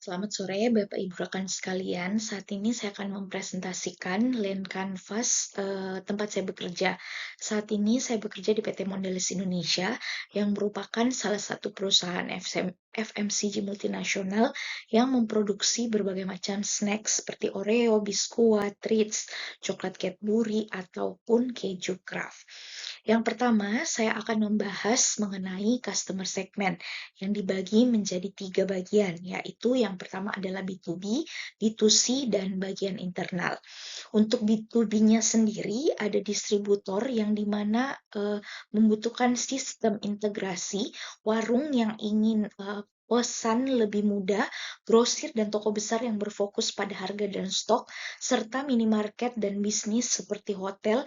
Selamat sore, Bapak Ibu rekan sekalian. Saat ini saya akan mempresentasikan Land Canvas tempat saya bekerja. Saat ini saya bekerja di PT Mondelez Indonesia yang merupakan salah satu perusahaan FMCG multinasional yang memproduksi berbagai macam snack seperti Oreo, biskuit, treats, coklat Cadbury, ataupun keju Kraft. Yang pertama, saya akan membahas mengenai customer segment yang dibagi menjadi 3 bagian, yaitu yang pertama adalah B2B, B2C, dan bagian internal. Untuk B2B-nya sendiri ada distributor yang dimana membutuhkan sistem integrasi warung yang ingin pesan lebih mudah, grosir dan toko besar yang berfokus pada harga dan stok, serta minimarket dan bisnis seperti hotel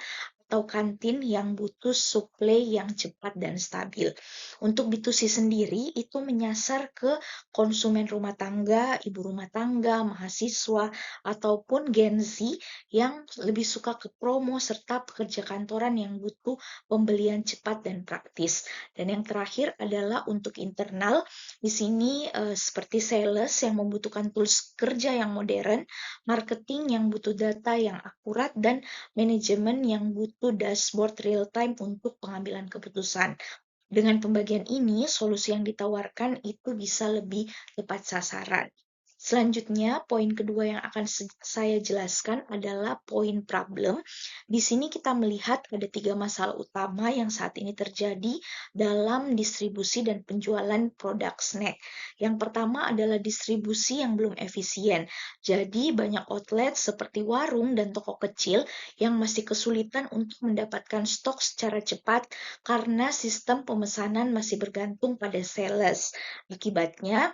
atau kantin yang butuh suplai yang cepat dan stabil. Untuk B2C sendiri itu menyasar ke konsumen rumah tangga, ibu rumah tangga, mahasiswa, ataupun Gen Z yang lebih suka ke promo serta pekerja kantoran yang butuh pembelian cepat dan praktis. Dan yang terakhir adalah untuk internal, di sini seperti sales yang membutuhkan tools kerja yang modern, marketing yang butuh data yang akurat, dan manajemen yang butuh dashboard real time untuk pengambilan keputusan. Dengan pembagian ini, solusi yang ditawarkan itu bisa lebih tepat sasaran. Selanjutnya, poin kedua yang akan saya jelaskan adalah poin problem. Di sini kita melihat ada 3 masalah utama yang saat ini terjadi dalam distribusi dan penjualan produk snack. Yang pertama adalah distribusi yang belum efisien. Jadi, banyak outlet seperti warung dan toko kecil yang masih kesulitan untuk mendapatkan stok secara cepat karena sistem pemesanan masih bergantung pada sales. Akibatnya,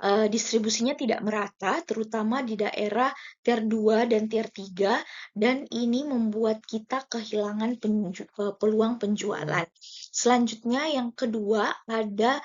distribusinya tidak merata, terutama di daerah tier 2 dan tier 3, dan ini membuat kita kehilangan peluang penjualan. Selanjutnya, yang kedua, ada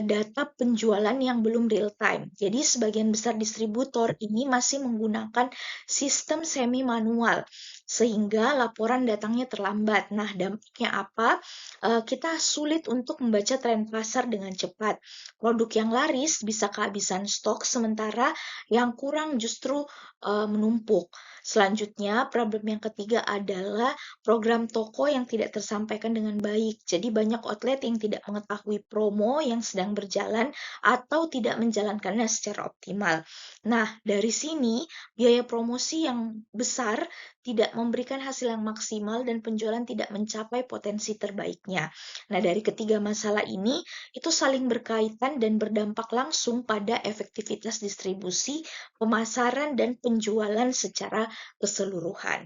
data penjualan yang belum real time. Jadi, sebagian besar distributor ini masih menggunakan sistem semi manual, sehingga laporan datangnya terlambat. Nah, dampaknya apa? Kita sulit untuk membaca tren pasar dengan cepat. Produk yang laris bisa kehabisan stok, sementara yang kurang justru menumpuk. Selanjutnya, problem yang ketiga adalah program toko yang tidak tersampaikan dengan baik. Jadi banyak outlet yang tidak mengetahui promo yang sedang berjalan atau tidak menjalankannya secara optimal. Nah, dari sini biaya promosi yang besar tidak memberikan hasil yang maksimal dan penjualan tidak mencapai potensi terbaiknya. Nah, dari ketiga masalah ini itu saling berkaitan dan berdampak langsung pada efektivitas distribusi, pemasaran, dan penjualan secara keseluruhan.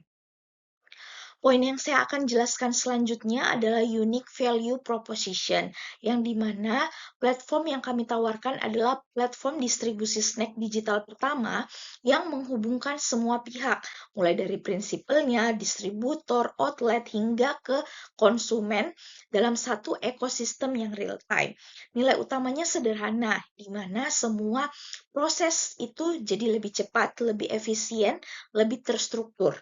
Poin yang saya akan jelaskan selanjutnya adalah unique value proposition, yang dimana platform yang kami tawarkan adalah platform distribusi snack digital pertama yang menghubungkan semua pihak, mulai dari prinsipalnya, distributor, outlet, hingga ke konsumen dalam satu ekosistem yang real time. Nilai utamanya sederhana, di mana semua proses itu jadi lebih cepat, lebih efisien, lebih terstruktur.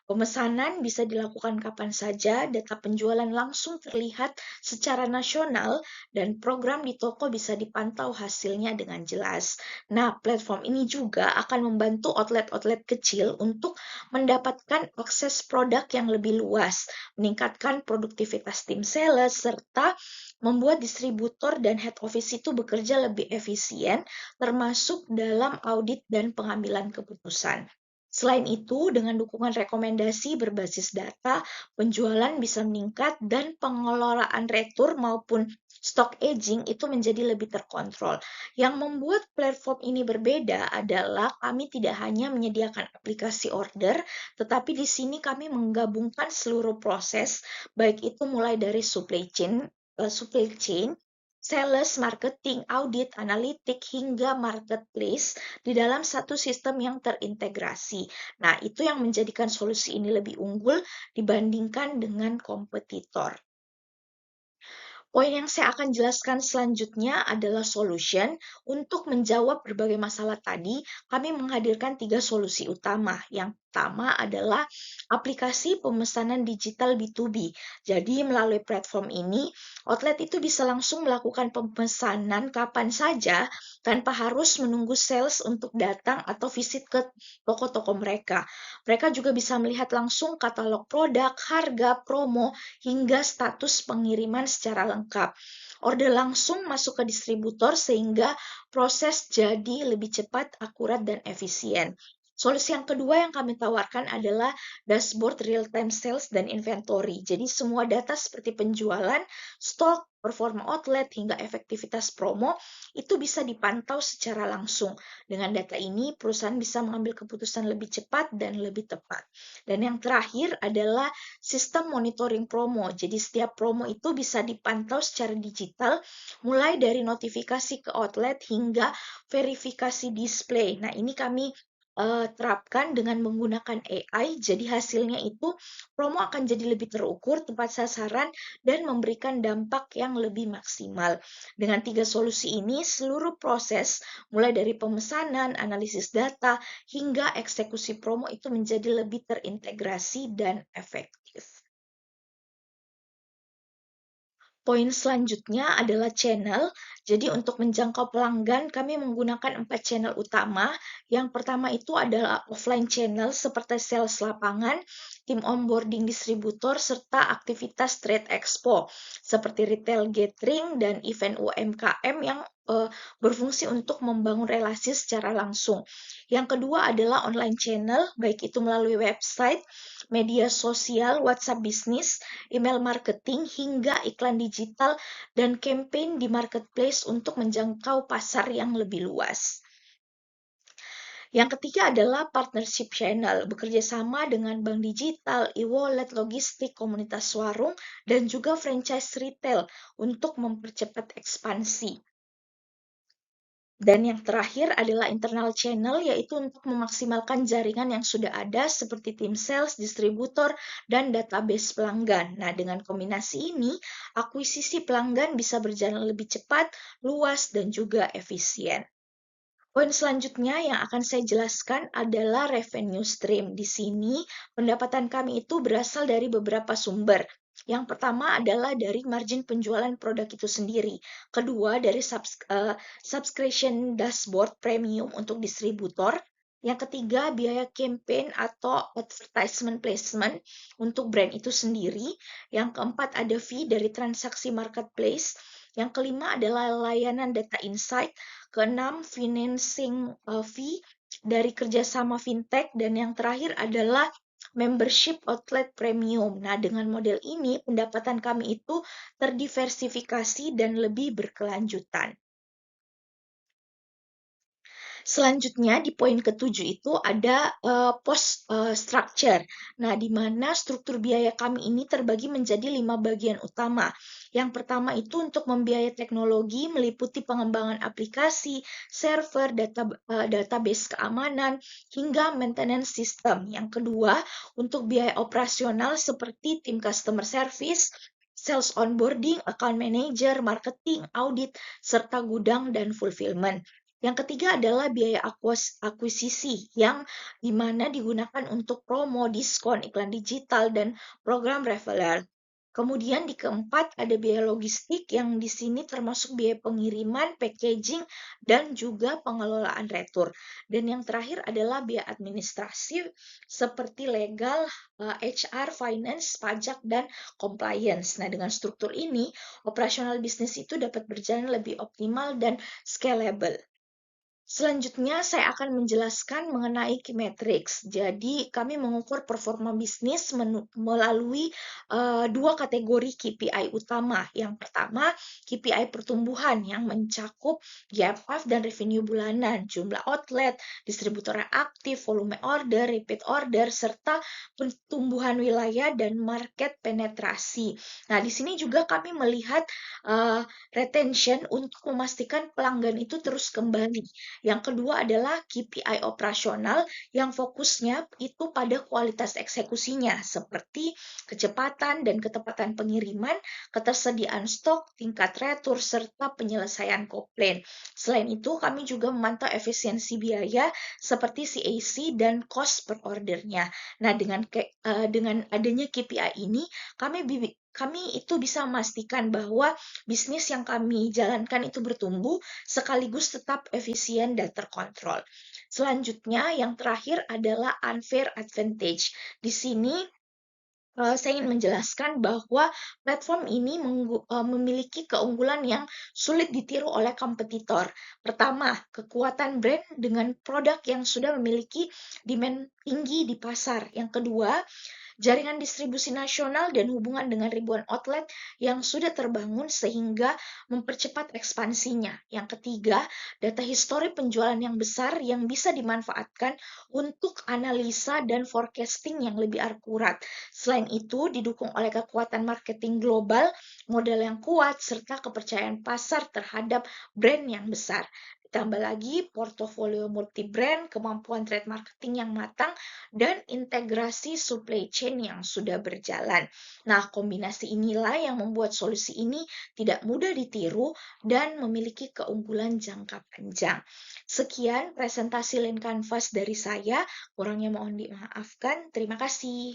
Pemesanan bisa dilakukan kapan saja, data penjualan langsung terlihat secara nasional, dan program di toko bisa dipantau hasilnya dengan jelas. Nah, platform ini juga akan membantu outlet-outlet kecil untuk mendapatkan akses produk yang lebih luas, meningkatkan produktivitas tim sales, serta membuat distributor dan head office itu bekerja lebih efisien, termasuk dalam audit dan pengambilan keputusan. Selain itu, dengan dukungan rekomendasi berbasis data, penjualan bisa meningkat dan pengelolaan retur maupun stock aging itu menjadi lebih terkontrol. Yang membuat platform ini berbeda adalah kami tidak hanya menyediakan aplikasi order, tetapi di sini kami menggabungkan seluruh proses, baik itu mulai dari supply chain, sales, marketing, audit, analitik, hingga marketplace di dalam satu sistem yang terintegrasi. Nah, itu yang menjadikan solusi ini lebih unggul dibandingkan dengan kompetitor. Poin yang saya akan jelaskan selanjutnya adalah solution. Untuk menjawab berbagai masalah tadi, kami menghadirkan 3 solusi utama. Yang pertama adalah aplikasi pemesanan digital B2B. Jadi melalui platform ini, outlet itu bisa langsung melakukan pemesanan kapan saja tanpa harus menunggu sales untuk datang atau visit ke toko-toko mereka. Mereka juga bisa melihat langsung katalog produk, harga, promo, hingga status pengiriman secara lengkap. Order langsung masuk ke distributor sehingga proses jadi lebih cepat, akurat, dan efisien. Solusi yang kedua yang kami tawarkan adalah dashboard real-time sales dan inventory. Jadi semua data seperti penjualan, stok, performa outlet, hingga efektivitas promo itu bisa dipantau secara langsung. Dengan data ini, perusahaan bisa mengambil keputusan lebih cepat dan lebih tepat. Dan yang terakhir adalah sistem monitoring promo. Jadi setiap promo itu bisa dipantau secara digital, mulai dari notifikasi ke outlet hingga verifikasi display. Nah, ini kami terapkan dengan menggunakan AI, jadi hasilnya itu promo akan jadi lebih terukur, tepat sasaran, dan memberikan dampak yang lebih maksimal. Dengan 3 solusi ini, seluruh proses, mulai dari pemesanan, analisis data, hingga eksekusi promo itu menjadi lebih terintegrasi dan efektif. Poin selanjutnya adalah channel. Jadi untuk menjangkau pelanggan, kami menggunakan 4 channel utama. Yang pertama itu adalah offline channel seperti sales lapangan, tim onboarding distributor, serta aktivitas trade expo seperti retail gathering dan event UMKM yang berfungsi untuk membangun relasi secara langsung. Yang kedua adalah online channel, baik itu melalui website, media sosial, WhatsApp bisnis, email marketing, hingga iklan digital dan campaign di marketplace untuk menjangkau pasar yang lebih luas. Yang ketiga adalah partnership channel, bekerja sama dengan bank digital, e-wallet, logistik, komunitas warung, dan juga franchise retail untuk mempercepat ekspansi. Dan yang terakhir adalah internal channel, yaitu untuk memaksimalkan jaringan yang sudah ada seperti tim sales, distributor, dan database pelanggan. Nah, dengan kombinasi ini, akuisisi pelanggan bisa berjalan lebih cepat, luas, dan juga efisien. Poin selanjutnya yang akan saya jelaskan adalah revenue stream. Di sini, pendapatan kami itu berasal dari beberapa sumber. Yang pertama adalah dari margin penjualan produk itu sendiri. Kedua, dari subscription dashboard premium untuk distributor. Yang ketiga, biaya campaign atau advertisement placement untuk brand itu sendiri. Yang keempat, ada fee dari transaksi marketplace. Yang kelima adalah layanan data insight. Keenam, financing fee dari kerjasama fintech. Dan yang terakhir adalah membership outlet premium. Nah, dengan model ini, pendapatan kami itu terdiversifikasi dan lebih berkelanjutan. Selanjutnya di poin ketujuh itu ada post structure. Nah, di mana struktur biaya kami ini terbagi menjadi 5 bagian utama. Yang pertama itu untuk membiayai teknologi meliputi pengembangan aplikasi, server, database keamanan, hingga maintenance system. Yang kedua, untuk biaya operasional seperti tim customer service, sales onboarding, account manager, marketing, audit, serta gudang dan fulfillment. Yang ketiga adalah biaya akuisisi yang dimana digunakan untuk promo, diskon, iklan digital, dan program referral. Kemudian di keempat ada biaya logistik yang di sini termasuk biaya pengiriman, packaging, dan juga pengelolaan retur. Dan yang terakhir adalah biaya administrasi seperti legal, HR, finance, pajak, dan compliance. Nah, dengan struktur ini, operasional bisnis itu dapat berjalan lebih optimal dan scalable. Selanjutnya, saya akan menjelaskan mengenai key metrics. Jadi, kami mengukur performa bisnis melalui dua kategori KPI utama. Yang pertama, KPI pertumbuhan yang mencakup GMV dan revenue bulanan, jumlah outlet, distributor yang aktif, volume order, repeat order, serta pertumbuhan wilayah dan market penetrasi. Nah, di sini juga kami melihat retention untuk memastikan pelanggan itu terus kembali. Yang kedua adalah KPI operasional yang fokusnya itu pada kualitas eksekusinya, seperti kecepatan dan ketepatan pengiriman, ketersediaan stok, tingkat retur, serta penyelesaian komplain. Selain itu, kami juga memantau efisiensi biaya seperti CAC dan cost per ordernya. Nah, dengan adanya KPI ini, kami itu bisa memastikan bahwa bisnis yang kami jalankan itu bertumbuh sekaligus tetap efisien dan terkontrol. Selanjutnya, yang terakhir adalah unfair advantage. Di sini saya ingin menjelaskan bahwa platform ini memiliki keunggulan yang sulit ditiru oleh kompetitor. Pertama, kekuatan brand dengan produk yang sudah memiliki demand tinggi di pasar. Yang kedua, jaringan distribusi nasional dan hubungan dengan ribuan outlet yang sudah terbangun sehingga mempercepat ekspansinya. Yang ketiga, data histori penjualan yang besar yang bisa dimanfaatkan untuk analisa dan forecasting yang lebih akurat. Selain itu, didukung oleh kekuatan marketing global, modal yang kuat, serta kepercayaan pasar terhadap brand yang besar. Ditambah lagi portofolio multi-brand, kemampuan trade marketing yang matang, dan integrasi supply chain yang sudah berjalan. Nah, kombinasi inilah yang membuat solusi ini tidak mudah ditiru dan memiliki keunggulan jangka panjang. Sekian presentasi Lean Canvas dari saya, kurangnya mohon dimaafkan. Terima kasih.